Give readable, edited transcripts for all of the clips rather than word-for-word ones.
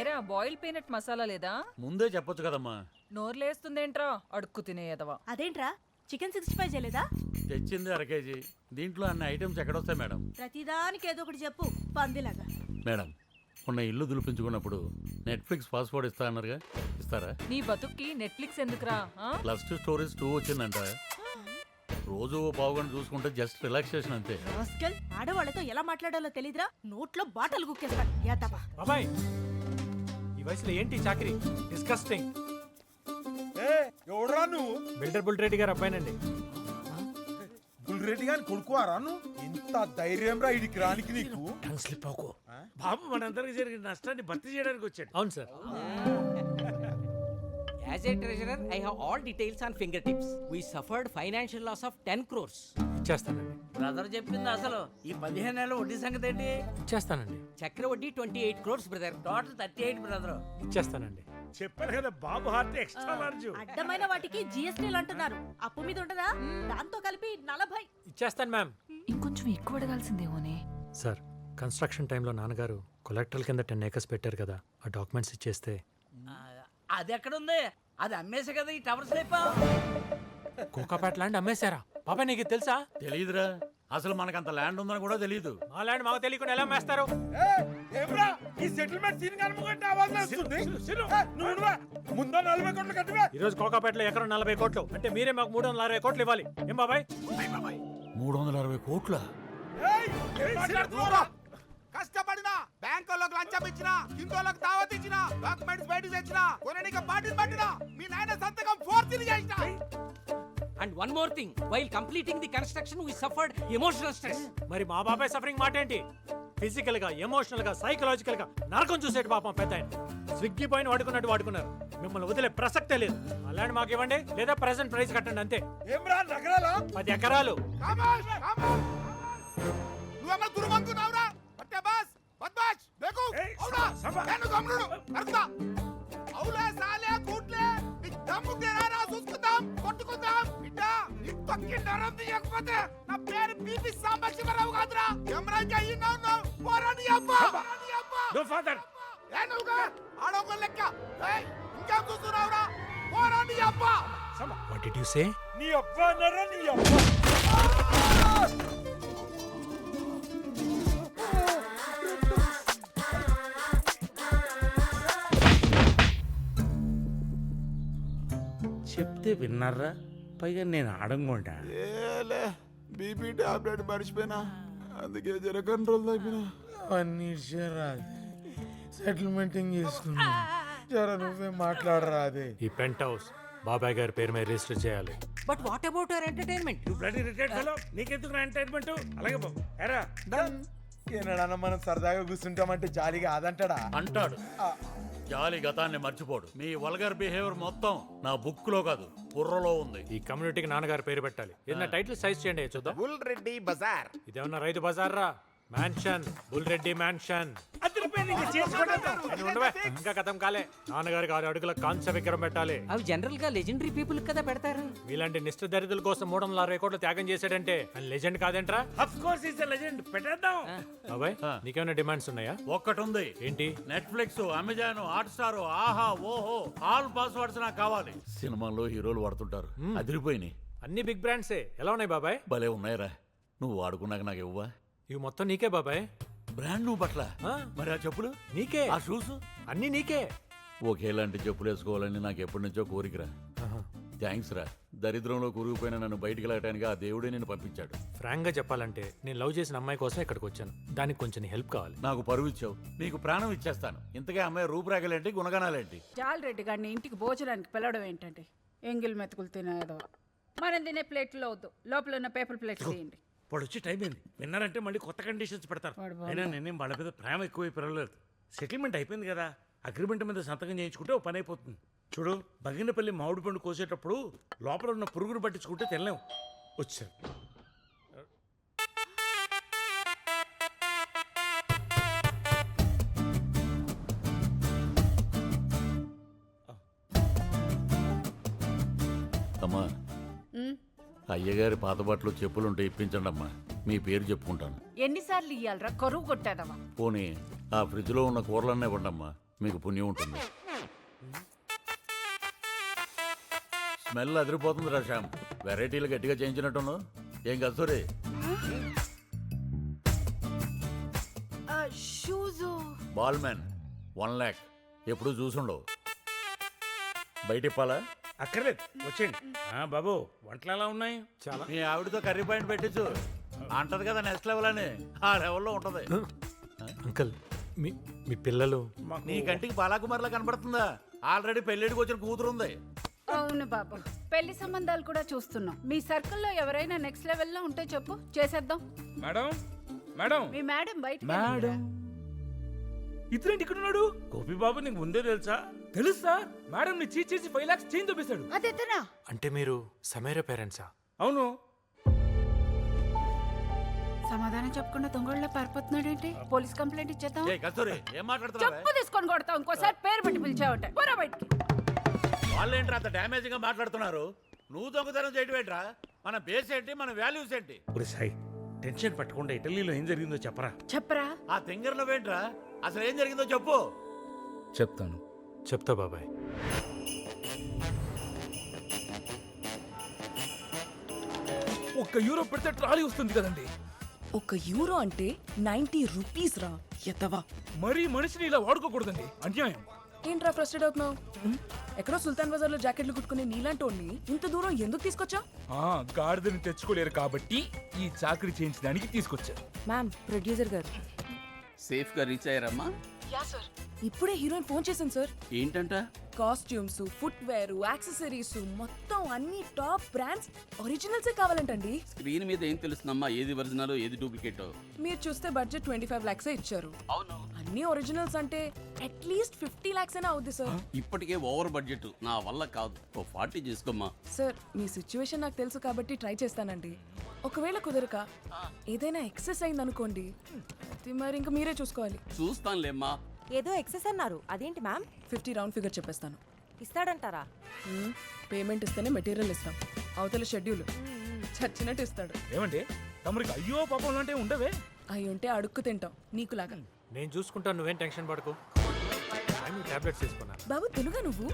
ఏరా boil peanut masala లేదా? ముందే చెప్పొచ్చు కదమ్మా. నోర్లేస్తుందేంట్రా అడుక్కు తినేయదవా. అదేంట్రా చికెన్ 65 చేయలేదా? తెచ్చింది 1 కేజీ. దీంట్లో అన్ని ఐటమ్స్ ఎక్కడొస్తాయి మేడం? ప్రతిదానికి ఏదో ఒకటి చెప్పు పందిలాగా. మేడం మొన్న ఇల్లు దులిపించుకున్నప్పుడు నెట్ఫ్లిక్స్ పాస్వర్డ్ ఇస్తా అన్నారుగా, ఇస్తారా? నీ బతుక్కి నెట్ఫ్లిక్స్ ఎందుకురా? +2 స్టోరీస్ 2 వచ్చిందంట. రోజు ఓ పావుగంట చూసుకుంటే జస్ట్ రిలాక్సేషన్ అంతే. రాస్కెల్, ఆడవాళ్ళతో ఎలా మాట్లాడాలో తెలీదురా, నోట్లో బాటలు గుక్కేస్తాడు యాదవా. బాబాయ్ ఈ వయసులో ఏంటి చాకరీ? డిస్కస్టింగ్. ఎవడరా నువ్వు? బిల్డర్ బుల్రెడ్డి గారు అబ్బాయినండి. బుల్రెడ్డి గారిని కొడుకువారా నువ్వు? ఇంత ధైర్యం రా ఇడికి రానికి నీకు? స్లిప్ అవుకో. బాబు మనందరికి జరిగిన నష్టాన్ని భర్తీ చేయడానికి వచ్చాడు. అవును sir. As a treasurer, I have all details on fingertips. We suffered financial loss of 10 crores. ఇచ్చేస్తానండి. Brother చెప్పింది అసలు ఈ 15 నెలల వడ్డీ సంగతి ఏంటి? ఇచ్చేస్తానండి. చక్ర వడ్డీ 28 crores బ్రదర్, టోటల్ 38 బ్రదర్. ఇచ్చేస్తానండి. చెప్పారు కదా బాబు హార్ట్ ఎక్స్ట్రా లార్జ్. అడ్డమైన వాటికి జిఎస్టీలు అంటున్నారు. అప్పు మీద ఉండదా? దాంతో కలిపి 40. ఇచ్చేస్తాను మ్యామ్. ఇంకొంచెం ఎక్కువ అడగాల్సిందేమోనే. సార్ కన్స్ట్రక్షన్ టైంలో నాన్నగారు కొలెక్టరల్ కింద 10 acres పెట్టారు కదా, ఆ డాక్యుమెంట్స్ ఇచ్చేస్తే. అది ఎక్కడ ఉంది? అది అమ్మేసే కదా ఈ టవర్స్ లేపా. కోకాపేట ల్యాండ్ అమ్మేశారా? బాబాయ్ నీకు ఇది తెలుసా? తెలీదురా, అసలు మనకంత ల్యాండ్ ఉందని కూడా తెలీదు. మా ల్యాండ్ మాకు తెలియకుండా ఎలా అమ్మేస్తారు? ఏమ్రా ఈ సెటిల్మెంట్ సీన్ కనుకుంటే ఆవాజ్ వస్తుంది. నువ్వు ముందు 40 కోట్లు కట్టివా? ఈ రోజు కోకాపేటలో ఎకరం 40 కోట్లు అంటే మీరే మాకు 360 కోట్లు ఇవ్వాలి. ఏం బాబాయ్? 360 కోట్ల? ఏం మాట్లాడుతున్నావురా? కష్టపడినా బ్యాంకులకు లంచం ఇచ్చినా, ఇంకోలకు దావత్ ఇచ్చినా, డాక్యుమెంట్స్ బయటకు తెచ్చినా, కొననీకి బాటిల్ పట్టినా, మీ నాయన సంతకం ఫోర్జరీ చేసినా. And one more thing, while completing the construction we suffered emotional stress. మరి మా బాబాయ్ సఫరింగ్ మాట ఏంటి? ఫిజికల్ గా, ఎమోషనల్ గా, సైకలాజికల్ గా నరకం చూసేటి పాపం పెద్ద ఆయన. స్విగ్గీ పైన వాడుకున్నట్టు వాడుకున్నారు. మిమ్మల్ని వదిలే ప్రసక్తే లేదు. ఆ ల్యాండ్ మాకు ఇవ్వండి, లేదా ప్రెసెంట్ ప్రైస్ కట్టండి అంతే. ఏమ్రా నగరాలా? 10 ఎకరాలు. నువ్వేమో దుర్మంకున్నావురా? పట్టే బాస్ బద్మాష్ దేకు అవునా నేను గమ్రుడు అర్థా అవులే సాలే కూట్లే నీ దమ్ము తెరారా చూసుకుందాం, కొట్టుకుందాం. బిడ్డ నీ తొక్కి నరం తీయకపోతే నా పేరు బీపీ సాంబశివరావు కాదురా. ఎమరాజ్ అయ్యినావు పోరాని అబ్బా. No father. ఏనుగా ఆడొక లెక్క. ఏయ్ ఇంకేం చూస్తున్నావురా? పోరాని అబ్బా. What did you say? నీ అబ్బా నరా నీ అబ్బా. చెప్తే విన్నారా? పైగా నేను ఆడంగుంటా. ఏలే బీపీ టాబ్లెట్ మర్చిపోయినా, అందుకే జర కంట్రోల్ అయిపోయినా. అన్ని రాదు సెటిల్మెంటింగ్ చేసుకున్నా. జర నువ్వే మాట్లాడరా. అదే ఈ పెంట్ హౌస్ బాబాయ్ గారి పేరు మీద రిజిస్టర్ చేయాలి. But what about our entertainment? నువ్వు బ్లడీ రిటైర్డ్ ఫెలో, నీకెందుకు నా ఎంటర్టైన్మెంట్? అలాగే బాబు ఎరా ఏనాడన్నా మనం సరదాగా కూర్చుంటామంటే జాలిగా అదంటాడా? అంటాడు. జాలి గతాన్ని మర్చిపోడు. మీ వల్గర్ బిహేవియర్ మొత్తం నా బుక్ లో కాదు, బుర్రలో ఉంది. ఈ కమ్యూనిటీకి నాన్నగారి పేరు పెట్టాలి. ఏదైనా టైటిల్ సైజ్ చేయండి చూద్దాం. బుల్ రెడ్డి బజార్. ఇదేమన్నా రైతు బజార్ రా? Mansion, bull Reddy mansion. ఇంకా కథం కాలే. నాన్నగారికి 6 అడుగుల కాంస్య విగ్రహం పెట్టాలి. అవి జనరల్ గా లెజెండరీ పీపుల్ కదా పెడతారు. వీలాంటి నిష్ఠ దరిద్రుల కోసం 360 కోట్లు త్యాగం చేశాడంటే ఆయన లెజెండ్ కాదేంట్రా? Of course is a legend. పెట్టేద్దాం. బాబాయ్ నీకేమైనా డిమాండ్స్ ఉన్నాయా? ఒక్కటుంది. ఏంటి? నెట్ఫ్లిక్స్, అమెజాన్, హాట్స్టార్, ఆహా, ఓహో, ఆల్ పాస్వర్డ్స్ నాకు కావాలి. సినిమాల్లో హీరోలు వాడుతుంటారు, అదిరిపోయినాయి. అన్ని బిగ్ బ్రాండ్సే. ఎలా ఉన్నాయి బాబాయ్? భలే ఉన్నాయిరా. నువ్వు వాడుకున్నాక నాకు ఇవ్వవా? ఇవి మొత్తం నీకే బాబాయ్. బ్రాండ్ నువ్వు బట్ల, మరి ఆ చెప్పులు నీకే. ఆ షూస్ అన్ని నీకే. ఒకేలాంటి చెప్పులు వేసుకోవాలని నాకు ఎప్పటి నుంచో కోరికరా. థ్యాంక్స్ రా. దరిద్రంలో కూరుకుపోయిన నన్ను బయటికి వెళ్ళటానికి ఆ దేవుడే నేను పంపించాడు. ఫ్రాంక్ గా చెప్పాలంటే నేను లవ్ చేసిన అమ్మాయి కోసం ఇక్కడికి వచ్చాను. దానికి కొంచెం హెల్ప్ కావాలి. నాకు పరువు ఇచ్చావు, నీకు ప్రాణం ఇచ్చేస్తాను. ఇంతకే అమ్మాయి రూపురేఖలేంటి, గుణగణాలేంటి? జాలరెడ్డి గారిని ఇంటికి భోజనానికి పిలవడం ఏంటంటే ఎంగిల్ మెతుకులు తినేదో. మనం తినే ప్లేట్లో వద్దు, లోపల ఉన్న పేపర్ ప్లేట్లు తీయండి. ఇప్పుడు వచ్చి టైం అయింది. విన్నారంటే మళ్ళీ కొత్త కండిషన్స్ పెడతారు. అయినా నేనేం వాళ్ళ మీద ప్రేమ ఎక్కువ పెరగలేదు. సెటిల్మెంట్ అయిపోయింది కదా, అగ్రిమెంట్ మీద సంతకం చేయించుకుంటే ఓ పని అయిపోతుంది. చూడు, బగినపల్లి మామిడి పండు కోసేటప్పుడు లోపల ఉన్న పురుగును పట్టించుకుంటే తినలేము. వచ్చారు. అమ్మా, అయ్యగారి పాత బట్టలు చెప్పులుంటే ఇప్పించండి అమ్మా. మీ పేరు చెప్పుకుంటాను. ఎన్నిసార్లు ఇయ్యాలరా? కరువు కొట్టాదవా? పోనీ ఆ ఫ్రిడ్జ్ లో ఉన్న కూరలన్నీ ఇవ్వండమ్మా. మీకు పుణ్యం ఉంటుంది. స్మెల్ అదిరిపోతుంది రా శ్యామ్. వెరైటీలు గట్టిగా చేయించినట్టును. ఏం కస్తూరి? షూజు బాల్ మ్యాన్ 1 lakh ఎప్పుడు చూసుండవు. బయట ఇప్పాలా? అక్కర్లేదు, వచ్చేయండి. బాబు వంటలు ఎలా ఉన్నాయి? చాలా మీ ఆవిడతో కర్రీ పాయింట్ పెట్టించు. అంటది కదా నెక్స్ట్ లెవెల్ అని. ఆ లెవెల్లో ఉంటది. అంకుల్ మీ మీ పిల్లలు నీ కంటికి బాలాకుమార్లా కనబడుతుందా? ఆల్రెడీ పెళ్ళిడికి వచ్చిన కూతురుంది. అవును బాబు, పెళ్లి సంబంధాలు కూడా చూస్తున్నాం. మీ సర్కిల్లో ఎవరైనా నెక్స్ట్ లెవెల్లో ఉంటే చెప్పు, చేసేద్దాం. మేడం మేడం మీ మేడం బయట మేడం ఇతరేంటి ఇక్కడ ఉన్నాడు? గోపి బాబు నీకు ముందే తెలుసా? తెలుసు సార్. మేడం ని చీట్ చేసి 5 lakhs చేంజ్ చూపిస్తాడు. అదేతనా? అంటే మీరు సమీర పేరెంట్సా? అవును. సమాధానం చెప్పకుండా దొంగళ్ళ పారిపోతున్నాడేంటి? పోలీస్ కంప్లైంట్ ఇచ్చేద్దాం. ఏ కస్తూరి ఏం మాట్లాడుతున్నావు? చెప్పు తీసుకొని కొడతాం. ఇంకోసారి పేరు పెట్టి పిలిచావట. పోరా బయటికి. వాళ్ళేంట్రా అంత డ్యామేజ్ గా మాట్లాడుతున్నారు? నువ్వు దొంగతనం చేయడం ఏంట్రా? మన బేస్ ఏంటి, మన వాల్యూస్ ఏంటి? ఒరే సాయి, టెన్షన్ పట్టకుండా ఇటలీలో ఏం జరిగిందో చెప్పరా. చెప్పరా. ఆ తింగర్ నువ్వేంట్రా? అసలు ఏం జరిగిందో చెప్పు. చెప్తాను. చెప్తా బాబాయ్. €1 పెడితే ట్రాలీ వస్తుంది కదండి. €1 అంటే 90 రూపీస్ రా ఎత్తవా. మరీ మనిషిని ఇలా వాడుకోకూడదండి, అన్యాయం. ఏంట్రా ఫ్రస్ట్రేట్ అవుతున్నావు? ఎక్కడో సుల్తాన్ బజార్ లో జాకెట్లు కుట్టుకునే నీలాంటోని ఇంత దూరం ఎందుకు తీసుకొచ్చా? గాడిదని తెచ్చుకోలేరు కాబట్టి ఈ చాకరీ చేయించడానికి తీసుకొచ్చారు. మ్యామ్, ప్రొడ్యూసర్ గారు. సేఫ్ గా రీచ్ అయ్యారమ్మా? Yeah sir. ఇప్పుడే హీరోయిన్ ఫోన్ చేశాను సార్. ఏంటంట? కాస్ట్యూమ్స్, ఫుట్ వేర్, యాక్సెసరీస్ మొత్తం అన్ని టాప్ బ్రాండ్స్ ఒరిజినల్సే కావాలంటండి. స్క్రీన్ మీద ఏం తెలుస్తుందమ్మా ఏది ఒరిజినల్ ఏది డూప్లికేట్? మీరు చూస్తే బడ్జెట్ 25 lakhs ఇచ్చారు. అవును, అన్ని ఒరిజినల్స్ అంటే అట్లీస్ట్ 50 lakhs అయినా అవుద్ది సార్. ఇప్పటికే ఓవర్ బడ్జెట్ నా వల్ల కాదు. 40 చేసుకోమ్మా. సార్, మీ సిచ్యువేషన్ నాకు తెలుసు కాబట్టి ట్రై చేస్తానండి. ఒకవేళ కుదరక ఏదైనా ఎక్సెస్ అయింది అనుకోండి, అది మరి ఇంకా మీరే చూసుకోవాలి. చూస్తానులేమ్మా. ఏదో ఎక్సెస్ అన్నారు, అదేంటి మ్యామ్? 50 రౌండ్ ఫిగర్ చెప్పేస్తాను. ఇస్తాడంటారా? పేమెంట్ ఇస్తేనే మెటీరియల్ ఇస్తాం. అవతల షెడ్యూల్ చచ్చినట్టు ఇస్తాడు. ఏమండి తమరికి అయ్యో పాపం అంటే ఉండవే? అవి ఉంటే అడుక్కు తింటాం నీకులాగా. నేను చూసుకుంటాను, నువ్వేం టెన్షన్ పడకు. టాబ్లెట్స్ తీసుకున్నాను. బాబు, తెలుగా నువ్వు?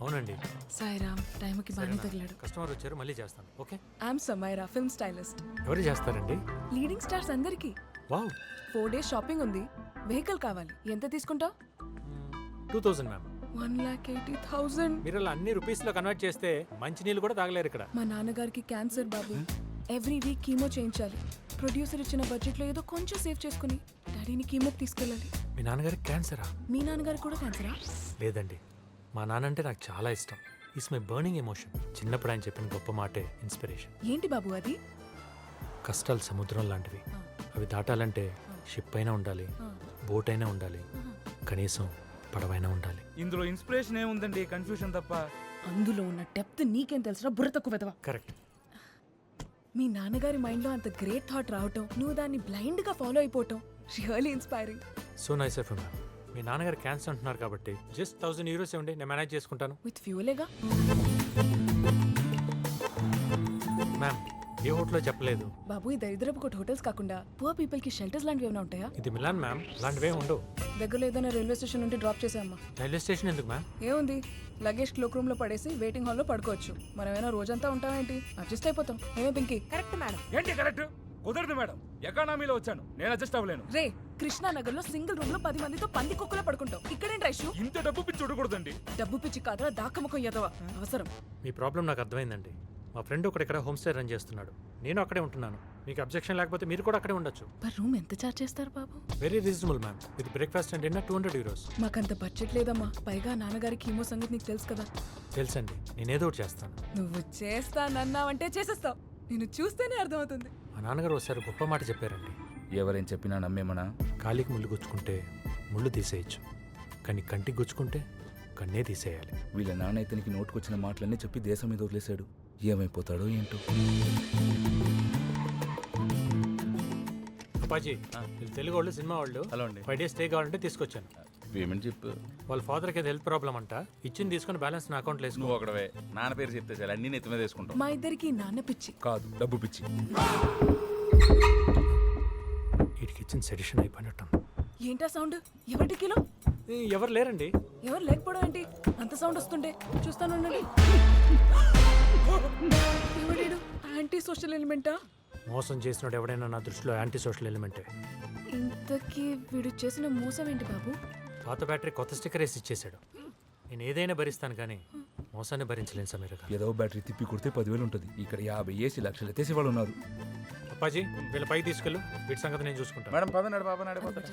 అవునండి. సాయిరామ్, టైంకి బాగానే తగిలాడు. కస్టమర్ వచ్చారు, మళ్ళీ చేస్తాను. Okay. I'm Samaira, film stylist. ఎవరు చేస్తారండి? లీడింగ్ స్టార్స్ అందరికి. వావ్. 4 days షాపింగ్ ఉంది. వెహికల్ కావాలి. ఎంత తీసుకుంటావు? 2000 మ్యామ్. 1,80,000. మీరు అలా అన్ని రూపీస్ లో కన్వర్ట్ చేస్తే మంచి నీళ్ళు కూడా తాగలేరు ఇక్కడ. మా నాన్నగారికి క్యాన్సర్ బాబు. ఎవ్రీ వీక్ కీమో చేయించాలి. ప్రొడ్యూసర్ ఇచ్చిన బడ్జెట్ లో ఏదో కొంచెం సేవ్ చేసుకుని డాడీని కీమోకి తీసుకెళ్ళాలి. మీ నాన్నగారికి క్యాన్సరా? మీ నాన్నగారికి కూడా క్యాన్సరా? లేదండి, మా నాన్న అంటే నాకు చాలా ఇష్టం. It's my burning emotion. చిన్నప్పుడు ఆయన చెప్పిన గొప్ప మాటే ఇన్స్పిరేషన్. ఏంటి బాబు అది? కష్టాలు సముద్రం లాంటివి. అవి దాటాలంటే షిప్ అయినా ఉండాలి, బోట్ అయినా ఉండాలి, కనీసం పడవైనా ఉండాలి. ఇందులో ఇన్స్పిరేషన్ ఏముందండి, కన్ఫ్యూషన్ తప్ప. అందులో ఉన్న డెప్త్ నీకేం తెలుసురా, బుర్ర తక్కువ వెదవా. కరెక్ట్. మీ నాన్నగారి మైండ్ లో అంత గ్రేట్ థాట్ రావటం, నువ్వు దాన్ని బ్లైండ్ గా ఫాలో అయిపోవటం really inspiring. So nice of you ma'am. మీ నాన్నగారు క్యాన్సర్ అంటున్నారు కాబట్టి జస్ట్ €1000 ఇవ్వండి, నేను మేనేజ్ చేసుకుంటాను. విత్ ఫ్యూలేగా. మ్యామ్, ఏ హోటల్లో చెప్పలేదు. బాబు, ఈ దరిద్రపు కొట్టు హోటల్స్ కాకుండా పువర్ పీపుల్ కి షెల్టర్స్ లాంటివి ఏమైనా ఉంటాయా? ఇది మిలాన్ మ్యామ్, లాంటివే ఉండవు. దగ్గరలో ఏదైనా రైల్వే స్టేషన్ నుండి డ్రాప్ చేసామ్మా. రైల్వే స్టేషన్ ఎందుకు మ్యామ్? ఏముంది, లగేజ్ క్లోక్ రూమ్ లో పడేసి వెయిటింగ్ హాల్ లో పడుకోవచ్చు. మనమేనా రోజంతా ఉంటామేంటి? అడ్జస్ట్ అయిపోతాం. ఏమే పింకీ? Correct madam. ఏంటి కరెక్ట్? కుదరదు మేడం, ఎకానమీలో వచ్చాను, నేను అడ్జస్ట్ అవ్వలేను. రే, కృష్ణానగర్ లో సింగిల్ రూమ్ లో 10 మందితో పంది కుక్కలో పడుకుంటాం. ఇక్కడేంటి రైషు? ఇంత డబ్బు పిచ్చి చూడకూడదండి. డబ్బు పిచ్చి కాదురా, దాకముఖం ఎదవ అవసరం. మీ ప్రాబ్లం నాకు అర్థమైందండి. మా ఫ్రెండ్ ఒకటి ఇక్కడ హోమ్ స్టే రన్ చేస్తున్నాడు, నేను అక్కడే ఉంటున్నాను. మీకు అబ్జెక్షన్ లేకపోతే మీరు కూడా అక్కడే ఉండొచ్చు. పర్ రూమ్ ఎంత చార్జ్ చేస్తారు బాబు? Very reasonable ma'am. With breakfast and dinner €200. మాకంత బడ్జెట్ లేదమ్మా. పైగా నాన్నగారి కీమో సంగతి నీకు తెలుసు కదా. తెలుసండి, నేనేదో ఒకటి చేస్తాను. నువ్వు చేస్తానన్నావంటే చేసేస్తావు. నేను చూస్తేనే అర్థమవుతుంది. మా నాన్నగారు ఒకసారి గొప్ప మాట చెప్పారండి. ఎవరేం చెప్పినా నమ్మేమనా? కాలికి ముళ్ళు గుచ్చుకుంటే ముళ్ళు తీసేయచ్చు, కానీ కంటికి గుచ్చుకుంటే కన్నే తీసేయాలి. వీళ్ళ నాన్న ఇతనికి నోటుకొచ్చిన మాటలన్నీ చెప్పి దేశం మీద వదిలేశాడు. ఏమైపోతాడో ఏంటో. అప్పాజీ, వీళ్ళు తెలుగు వాళ్ళు, సినిమా వాళ్ళు. హలో అండి. 5 days స్టే కావాలంటే తీసుకొచ్చాను. పేమెంట్ చెప్పు. వాళ్ళ ఫాదర్కి ఏదో హెల్త్ ప్రాబ్లం అంట, ఇచ్చింది తీసుకొని బ్యాలెన్స్ నా అకౌంట్లో వేసుకో. నువ్వు ఒకడవే నాన్న పేరు చెప్తే చాలు అన్ని నెత్తి మీద వేసుకుంటావు. మా ఇద్దరికి నాన్న పిచ్చి కాదు, డబ్బు పిచ్చి. వీటికి ఇచ్చిన సెడిషన్ అయిపోయినట్టు. ఏంటా సౌండ్? ఎవరి కిలో? ఎవరు లేరండి. ఎవరు లేకపోవడం ఏంటి? అంత సౌండ్ వస్తుంటే చూస్తాను. ఎవడీడు? యాంటీ సోషల్ ఎలిమెంటా? మోసం చేసినోడు ఎవడైనా నా దృష్టిలో యాంటీ సోషల్ ఎలిమెంటే. ఇంతకీ వీడు చేసిన మోసం ఏంటి బాబు? పాత బ్యాటరీ కొత్త స్టిక్కర్ వేసి ఇచ్చేసాడు. నేను ఏదైనా భరిస్తాను కానీ మోసాన్ని భరించలేను సమీర గారు. ఏదో బ్యాటరీ తిప్పి కొడితే 10,000 ఉంటుంది. ఇక్కడ 50 ఏసీ లక్షలు ఎత్తేసి వాళ్ళు ఉన్నారు. అప్పాజీ వీళ్ళ పైకి తీసుకెళ్ళు, వీటి సంగతి నేను చూసుకుంటాను. మేడం పదనాడు బాబా నాడే పోతాడు.